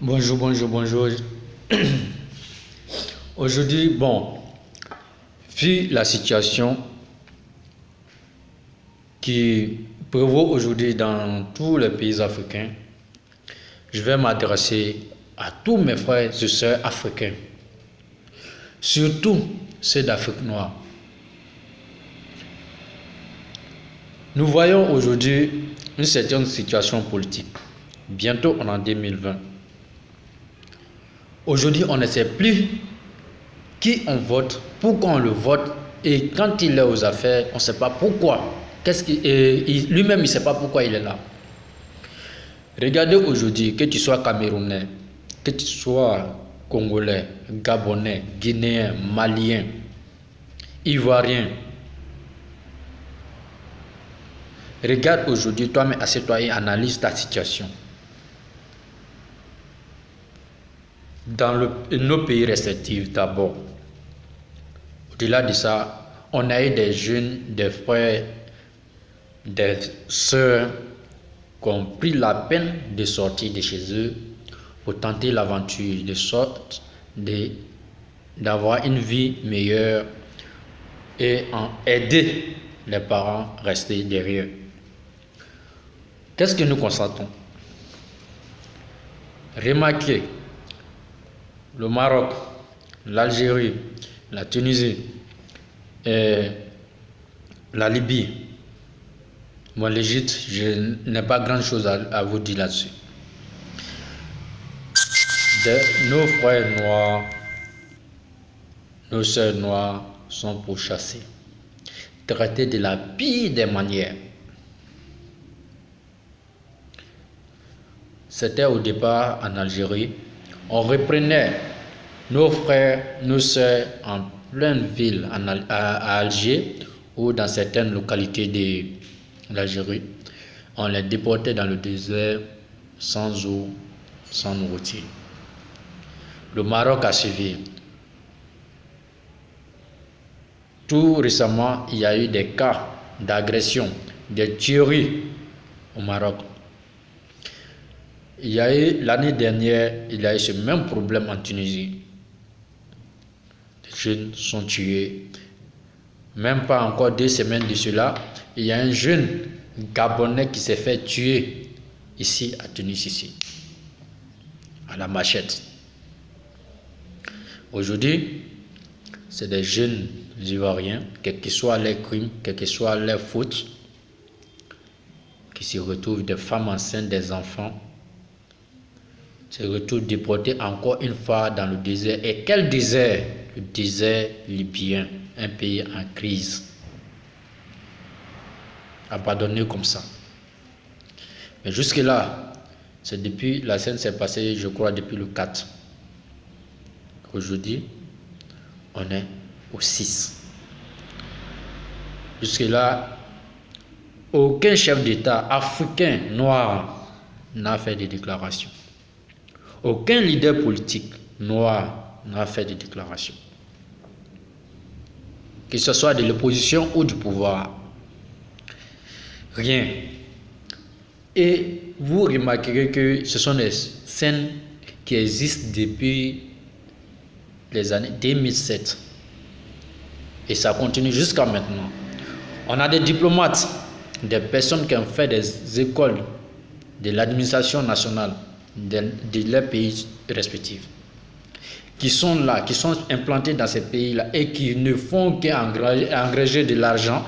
Bonjour, bonjour, bonjour. Aujourd'hui, bon, vu la situation qui prévaut aujourd'hui dans tous les pays africains, je vais m'adresser à tous mes frères et sœurs africains, surtout ceux d'Afrique noire. Nous voyons aujourd'hui une certaine situation politique. Bientôt, on est en 2020. Aujourd'hui, on ne sait plus qui on vote, pourquoi on le vote, et quand il est aux affaires, on ne sait pas pourquoi. Lui-même, il ne sait pas pourquoi il est là. Regardez aujourd'hui, que tu sois camerounais, que tu sois congolais, gabonais, guinéen, malien, ivoirien. Regarde aujourd'hui, toi-même, assieds-toi et analyse ta situation. Dans nos pays respectifs d'abord. Au-delà de ça, on a eu des jeunes, des frères, des sœurs qui ont pris la peine de sortir de chez eux pour tenter l'aventure, de sorte d'avoir une vie meilleure et en aider les parents à rester derrière. Qu'est-ce que nous constatons? Remarquez, le Maroc, l'Algérie, la Tunisie et la Libye. Moi, l'Égypte, je n'ai pas grand-chose à vous dire là-dessus. Nos frères noirs, nos sœurs noires sont pourchassés, traités de la pire des manières. C'était au départ en Algérie. On reprenait nos frères, nos sœurs en pleine ville à Alger ou dans certaines localités de l'Algérie. On les déportait dans le désert sans eau, sans nourriture. Le Maroc a suivi. Tout récemment, il y a eu des cas d'agression, de tueries au Maroc. Il y a eu l'année dernière, il y a eu ce même problème en Tunisie. Les jeunes sont tués. Même pas encore 2 semaines de cela, il y a un jeune Gabonais qui s'est fait tuer ici à Tunis, ici, à la machette. Aujourd'hui, c'est des jeunes Ivoiriens, quels que soient leurs crimes, quelles que soient leurs fautes, qui se retrouvent des femmes enceintes, des enfants, se retrouvent déportés encore une fois dans le désert. Et quel désert? Le désert libyen, un pays en crise, abandonné comme ça. Mais jusque-là, c'est depuis, la scène s'est passée, je crois, depuis le 4. Aujourd'hui, on est au 6. Jusque-là, aucun chef d'État africain noir n'a fait de déclaration. Aucun leader politique noir n'a fait de déclaration. Que ce soit de l'opposition ou du pouvoir. Rien. Et vous remarquerez que ce sont des scènes qui existent depuis les années 2007. Et ça continue jusqu'à maintenant. On a des diplomates, des personnes qui ont fait des écoles de l'administration nationale de leurs pays respectifs, qui sont là, qui sont implantés dans ces pays-là et qui ne font qu'engranger de l'argent,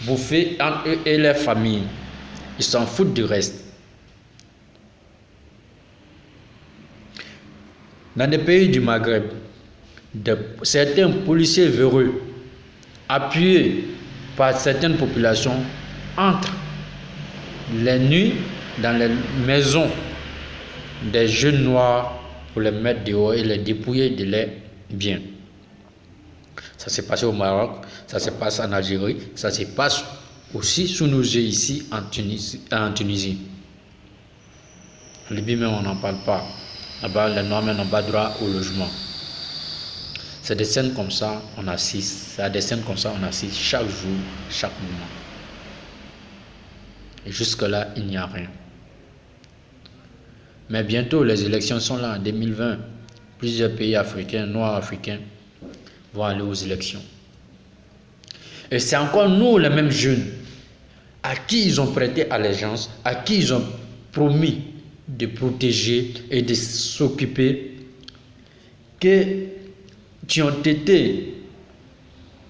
bouffer entre eux et leurs familles. Ils s'en foutent du reste. Dans des pays du Maghreb, certains policiers véreux, appuyés par certaines populations, entrent les nuits dans les maisons des jeunes noirs pour les mettre dehors et les dépouiller de leurs biens. Ça s'est passé au Maroc, ça se passe en Algérie, ça se passe aussi sous nos yeux ici en Tunisie. En Libye même on n'en parle pas. Là-bas les Noirs n'ont pas droit au logement. C'est des scènes comme ça on assiste. C'est des scènes comme ça on assiste chaque jour, chaque moment. Et jusque là il n'y a rien. Mais bientôt, les élections sont là en 2020. Plusieurs pays africains, noirs africains, vont aller aux élections. Et c'est encore nous, les mêmes jeunes, à qui ils ont prêté allégeance, à qui ils ont promis de protéger et de s'occuper, qui ont été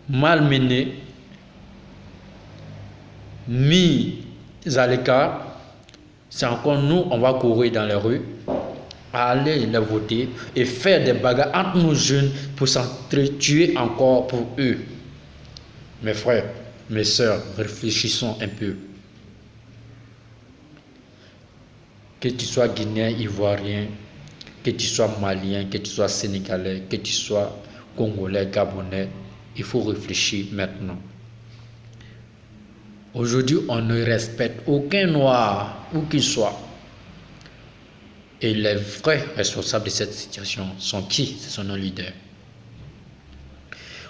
malmenés, mis à l'écart. C'est encore nous, on va courir dans les rues, à aller les voter et faire des bagarres entre nos jeunes pour s'entretuer encore pour eux. Mes frères, mes sœurs, réfléchissons un peu. Que tu sois guinéen, ivoirien, que tu sois malien, que tu sois sénégalais, que tu sois congolais, gabonais, il faut réfléchir maintenant. Aujourd'hui, on ne respecte aucun noir, où qu'il soit. Et les vrais responsables de cette situation sont qui? Ce sont nos leaders.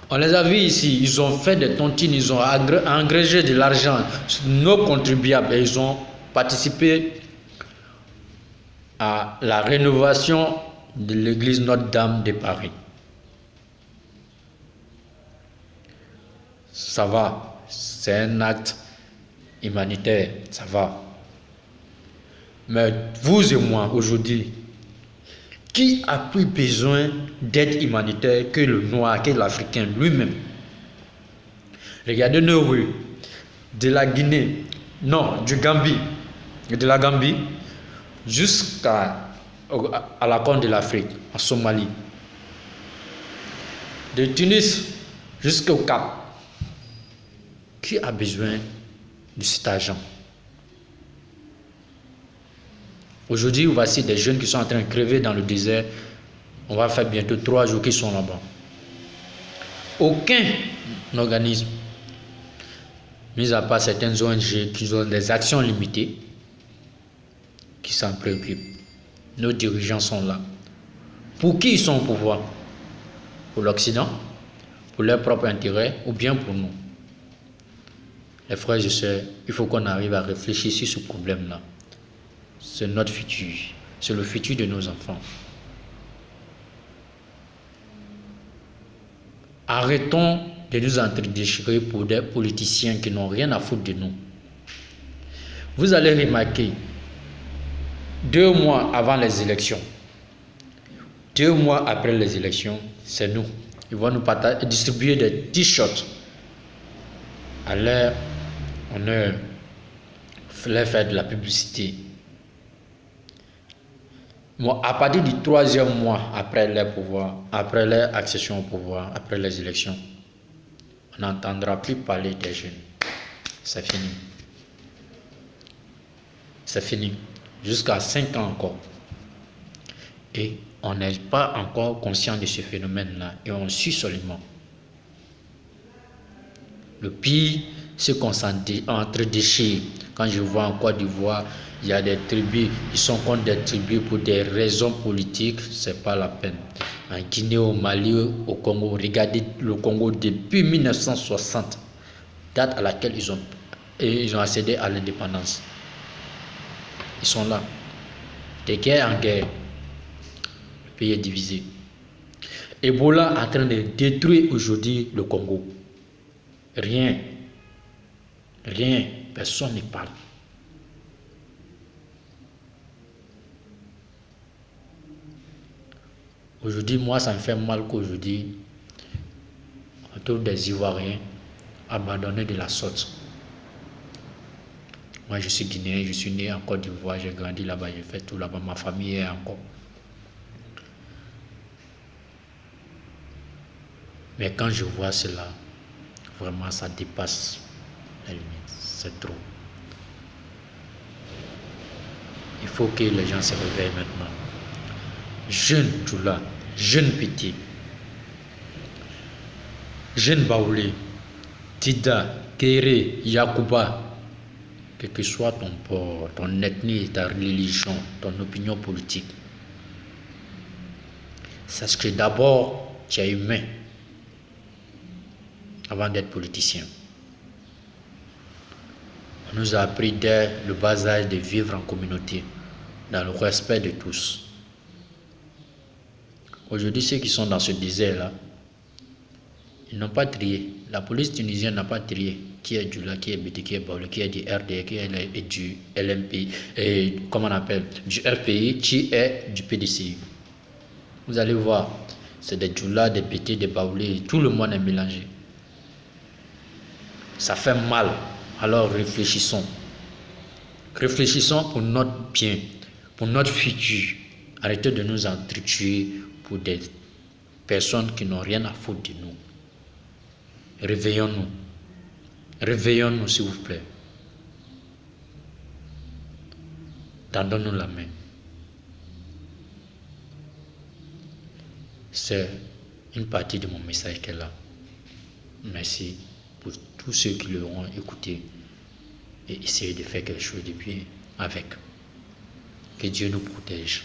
On les a vus ici, ils ont fait des tontines, ils ont engrangé de l'argent, nos contribuables, et ils ont participé à la rénovation de l'église Notre-Dame de Paris. Ça va, c'est un acte humanitaire, ça va. Mais vous et moi, aujourd'hui, qui a plus besoin d'aide humanitaire que le noir, que l'Africain lui-même? Regardez nos rues, de la Guinée, non, du Gambie, de la Gambie, jusqu'à la Corne de l'Afrique, en Somalie. De Tunis jusqu'au Cap. Qui a besoin de cet argent? Aujourd'hui, voici des jeunes qui sont en train de crever dans le désert. On va faire bientôt 3 jours qu'ils sont là-bas. Aucun organisme, mis à part certaines ONG qui ont des actions limitées, qui s'en préoccupent. Nos dirigeants sont là. Pour qui ils sont au pouvoir? Pour l'Occident? Pour leur propre intérêt? Ou bien pour nous? Les frères et sœurs, il faut qu'on arrive à réfléchir sur ce problème-là. C'est notre futur. C'est le futur de nos enfants. Arrêtons de nous entredéchirer pour des politiciens qui n'ont rien à foutre de nous. Vous allez remarquer, 2 mois avant les élections, 2 mois après les élections, c'est nous. Ils vont nous distribuer des t-shirts à leur honneur, leur faire de la publicité. Bon, à partir du 3e mois après leur pouvoir, après leur accession au pouvoir, après les élections, on n'entendra plus parler des jeunes. C'est fini. C'est fini. Jusqu'à 5 ans encore. Et on n'est pas encore conscient de ce phénomène-là. Et on suit seulement. Le pire, c'est qu'on s'entre-déchire. Quand je vois en Côte d'Ivoire, il y a des tribus, ils sont contre des tribus pour des raisons politiques, c'est pas la peine. En Guinée, au Mali, au Congo, regardez le Congo depuis 1960, date à laquelle ils ont accédé à l'indépendance. Ils sont là. De guerre en guerre, le pays est divisé. Ebola est en train de détruire aujourd'hui le Congo. Rien, personne ne parle. Aujourd'hui, moi, ça me fait mal qu'aujourd'hui, on trouve des Ivoiriens abandonnés de la sorte. Moi, je suis Guinéen, je suis né en Côte d'Ivoire, j'ai grandi là-bas, j'ai fait tout là-bas, ma famille est encore. Mais quand je vois cela, vraiment, ça dépasse la limite, c'est trop. Il faut que les gens se réveillent maintenant. Jeunes, tout là, jeunes petits, jeunes Baoulé, Tida, Kéré, Yakuba, quel que soit ton port, ton ethnie, ta religion, ton opinion politique, sache que d'abord, tu es humain avant d'être politicien. On nous a appris dès le bas âge de vivre en communauté, dans le respect de tous. Aujourd'hui, ceux qui sont dans ce désert-là, ils n'ont pas trié. La police tunisienne n'a pas trié qui est Djoula, qui est BT, qui est Baoulé, qui est du RD, qui est du LMP, et comment on appelle, du RPI, qui est du PDCI. Vous allez voir, c'est des Djoula, des BT, des Baoulé, tout le monde est mélangé. Ça fait mal. Alors réfléchissons. Réfléchissons pour notre bien, pour notre futur. Arrêtez de nous entretuer pour des personnes qui n'ont rien à foutre de nous. Réveillons-nous. Réveillons-nous, s'il vous plaît. Tendons-nous la main. C'est une partie de mon message qui est là. Merci pour tous ceux qui l'auront écouté et essayer de faire quelque chose de bien avec. Que Dieu nous protège.